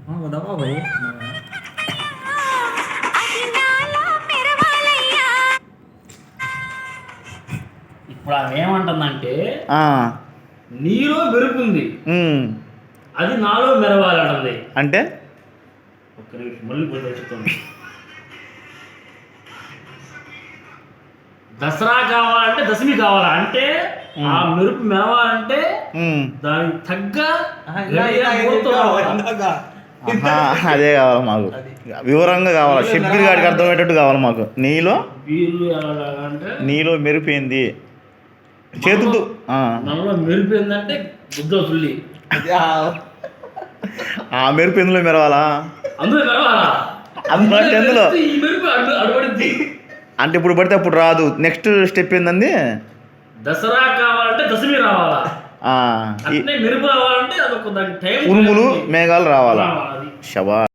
దబా భయ్ ఇప్పుడు ఆమె ఏమంటుందంటే నీలో మెరుపుంది, అది నాలో మెరవాలంటుంది. అంటే ఒక్క నిమిషం మళ్ళీ చెప్తాను. దసరా కావాలంటే దశమి కావాలా అంటే ఆ మెరుపు మెరవాలంటే దానికి తగ్గ అదే కావాలి మాకు, వివరంగా కావాలి, షెడ్యూల్ గాడికి అర్థమయ్యేటట్టు కావాలి మాకు. నీలో మెరిపోయింది చేతులతో, నల్ల మెరిపోయిందంటే బుద్ధ తుల్లి, ఆ మెరుపు ఎందులో మెరవాలా, అందులో మెరవాలా, అందులో ఈ మెరుపు అడుపడింది అంటే ఇప్పుడు పడితే అప్పుడు రాదు. నెక్స్ట్ స్టెప్ ఏందండి, దసరా కావాలంటే దశమి రావాలా, మెరుపు రావాలంటే అదొక దానికి టైం, ఉరుములు మేఘాలు రావాలా. శబా